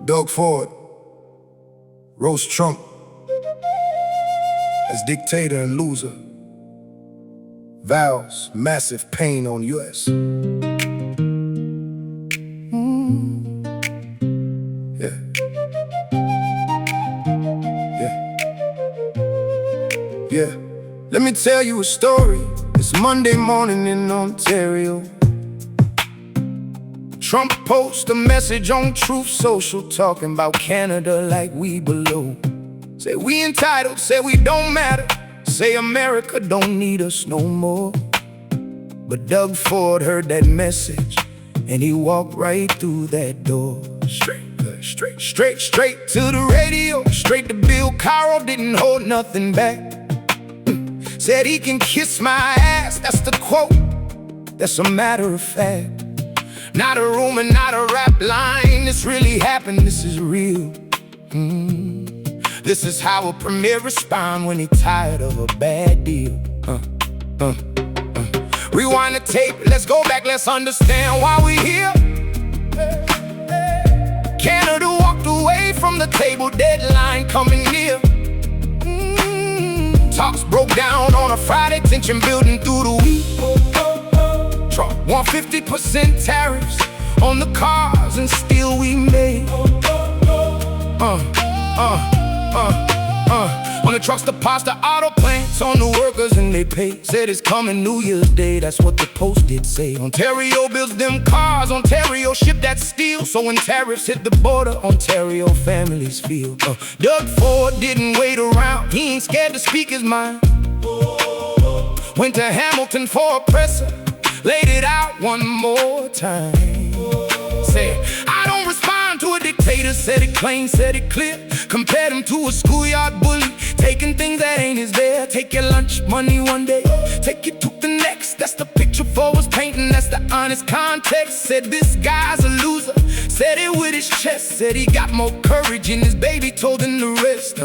Doug Ford roast Trump as dictator and loser. Vows, massive pain on US. Yeah. Yeah. Let me tell you a story. It's Monday morning in Ontario. Trump posts a message on Truth Social talking about Canada like we below. Say we entitled, say we don't matter, say America don't need us no more. But Doug Ford heard that message and he walked right through that door. Straight to the radio, straight to Bill Caro, didn't hold nothing back. Said he can kiss my ass, that's the quote, that's a matter of fact. Not a rumor, not a rap line, this really happened, this is real. This is how a premier respond when he tired of a bad deal. Rewind the tape, let's go back, let's understand why we here. Canada walked away from the table, deadline coming near. Talks broke down on a Friday, tension building through the week. Trump want 50% tariffs on the cars and steel we made. On the trucks, the parts, the auto plants, on the workers and they pay. Said it's coming New Year's Day, that's what the Post did say. Ontario builds them cars, Ontario ship that steel. So when tariffs hit the border, Ontario families feel. Doug Ford didn't wait around, he ain't scared to speak his mind. Went to Hamilton for a presser, laid it out one more time. Said, I don't respond to a dictator, said it plain, said it clear. Compared him to a schoolyard bully, taking things that ain't his there. Take your lunch money one day, take it to the next. That's the picture Ford was painting, that's the honest context. Said this guy's a loser, said it with his chest. Said he got more courage in his baby told than the rest.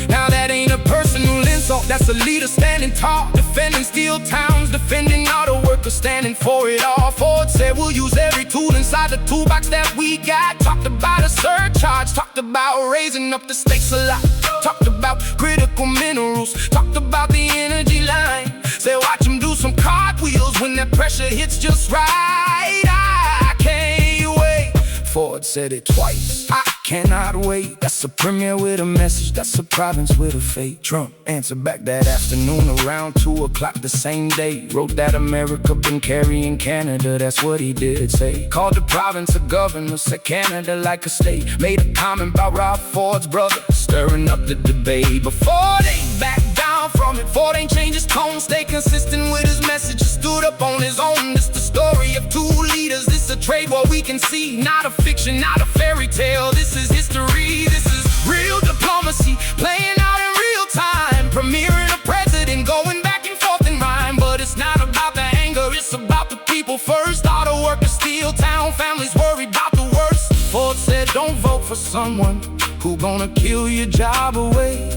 Now that ain't a personal insult, that's a leader standing tall, defending steel towns, defending auto workers, standing for it all. Ford said we'll use every tool inside the toolbox that we got. Talked about a surcharge, talked about raising up the stakes a lot. Talked about critical minerals, talked about the energy line. Said watch him do some cartwheels when that pressure hits just right. I can't wait. Ford said it twice, I cannot wait. That's a premier with a message, that's a province with a fate. Trump answered back that afternoon around 2 o'clock the same day. Wrote that America been carrying Canada, that's what he did say. Called the province a governor, said Canada like a state. Made a comment about Rob Ford's brother, stirring up the debate. Before they back down from it, Ford ain't changed his tone, stay consistent with his message. Stood up on his own, this the story of two leaders. This a trade war we can see, not a fiction, not a fairy tale. This is history, this is real diplomacy, playing out in real time. Premiering a president, going back and forth in rhyme. But it's not about the anger, it's about the people first. Auto workers, steel town families worried about the worst. Ford said don't vote for someone who gonna kill your job away.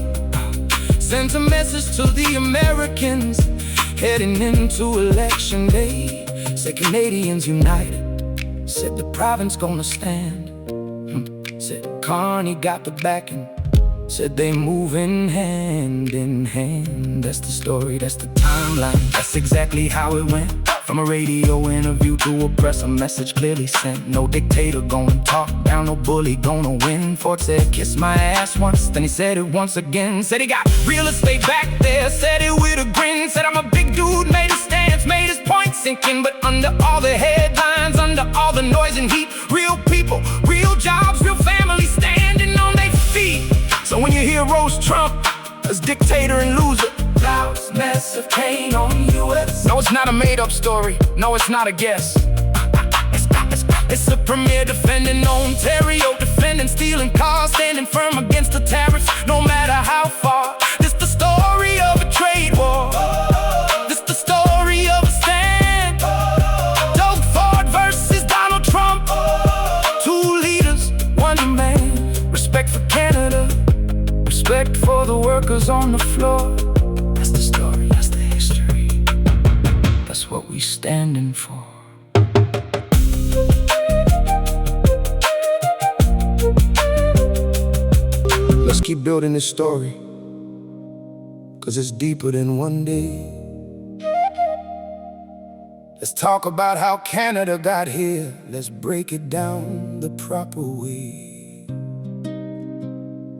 Sent a message to the Americans heading into election day. Said Canadians united, said the province gonna stand. Said Carney got the backing, said they moving hand in hand. That's the story, that's the timeline, that's exactly how it went. From a radio interview to a press, a message clearly sent. No dictator gonna talk down, no bully gonna win. Ford said kiss my ass once, then he said it once again. Said he got real estate back there, said it with a grin. Said I'm a big dude, made his stance, made his point sinking. But under all the headlines, under all the noise and heat, real people, real jobs, real families standing on their feet. So when you hear roast Trump as dictator and loser, Vows, massive pain on US. No, it's not a made-up story, no, it's not a guess. It's a premier defending Ontario, defending stealing cars, standing firm against the tariffs, no matter how far. This the story of a trade war, this the story of a stand. Doug Ford versus Donald Trump, two leaders, one man. Respect for Canada, respect for the workers on the floor. That's the story, that's the history, that's what we standing for. keep building this story, 'cause it's deeper than one day. Let's talk about how Canada got here. Let's break it down the proper way.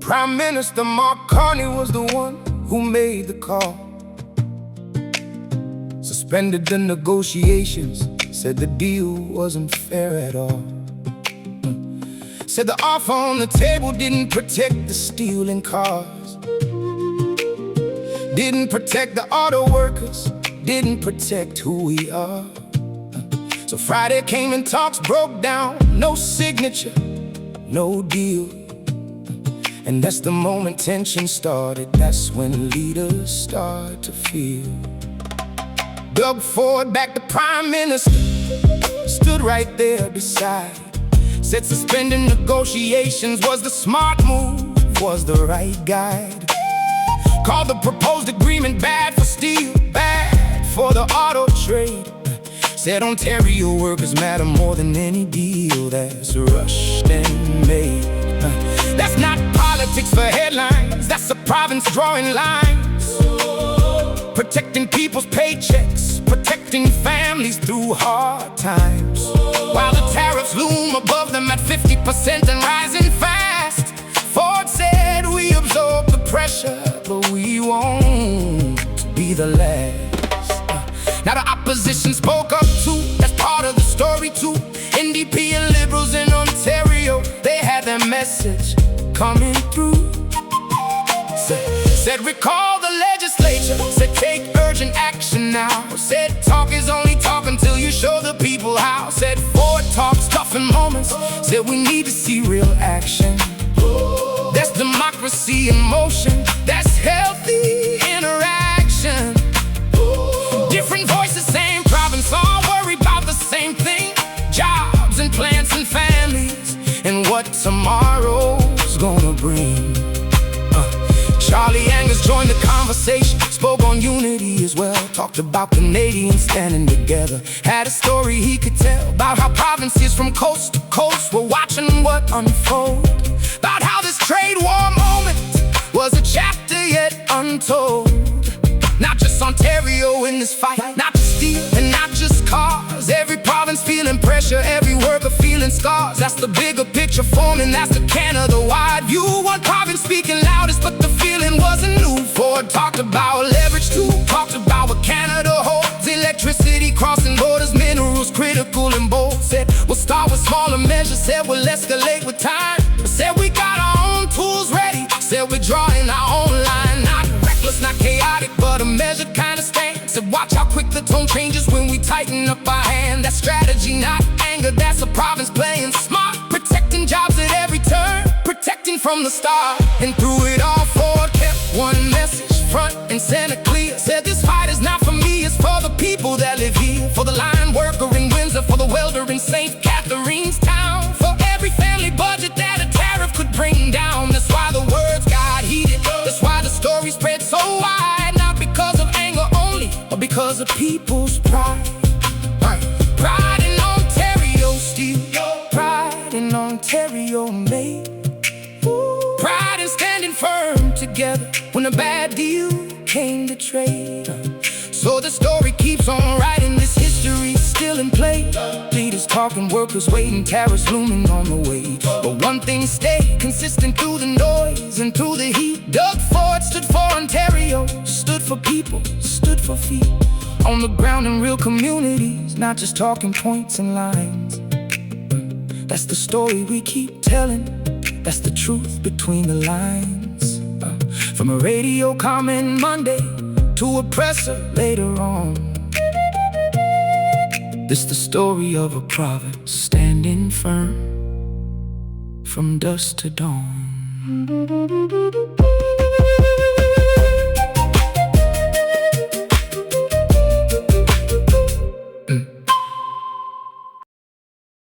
Prime Minister Mark Carney was the one who made the call. Suspended the negotiations, said the deal wasn't fair at all. Said the offer on the table didn't protect the steel and cars, didn't protect the auto workers, didn't protect who we are. So Friday came and talks broke down. No signature, no deal. And that's the moment tension started. That's when leaders start to feel. Doug Ford, back the Prime Minister, stood right there beside. Said suspending negotiations was the smart move, was the right guide. Called the proposed agreement bad for steel, bad for the auto trade. Said Ontario workers matter more than any deal that's rushed and made. That's not politics for headlines, that's the province drawing lines. Protecting people's paychecks, protecting families through hard times. While the tariffs loom above them at 50% and rising fast, Ford said we absorb the pressure, but we won't be the last. Now the opposition spoke up too, that's part of the story too. NDP and Liberals in Ontario, they had their message coming through. Said recall the legislature, said take urgent action now. Said talk is only talk until you show the people how. Said Ford talks tough in moments, said we need to see real action. That's democracy in motion, that's healthy interaction. Different voices, same province, all worried about the same thing. Jobs and plants and families, and what tomorrow's gonna bring. Charlie Angus joined the conversation, spoke on unity as well. Talked about Canadians standing together. Had a story he could tell about how provinces from coast to coast were watching what unfold. About how this trade war moment was a chapter yet untold. Not just Ontario in this fight, not just steel and not just cars. Every province feeling pressure, every worker feeling scars. That's the bigger picture forming, that's the Canada-wide view. One province speaking loudest, but the feeling wasn't new. Ford talked about leverage too, talked about what Canada holds. Electricity crossing borders, minerals critical and bold. Said we'll start with smaller measures, said we'll escalate with time. Said we got our own tools ready, said we're drawing our own line. Not reckless, not chaotic, but a measured kind of stance. Said watch how quick the tone changes when we tighten up our hand. That's strategy, not anger, that's a province playing smart. Protecting jobs at every turn, protecting from the start. And through it all, Ford kept one message front and center clear. Said this fight is not for me, it's for the people that live here. For the line worker in Windsor, for the welder in St. Catharines Town. For every family budget that a tariff could bring down. That's why the words got heated, that's why the story spread so wide. Not because of anger only, but because of people's pride. Pride in Ontario steel, pride in Ontario made. Pride in standing firm together when a bad deal came to trade. So the story keeps on writing, this history's still in play. Leaders talking, workers waiting, tariffs looming on the way. But one thing stayed consistent through the noise and through the heat. Doug Ford stood for Ontario, stood for people, stood for feet. On the ground in real communities, not just talking points and lines. That's the story we keep telling, that's the truth between the lines. From a radio comment Monday to a presser later on. This the story of a province standing firm from dusk to dawn.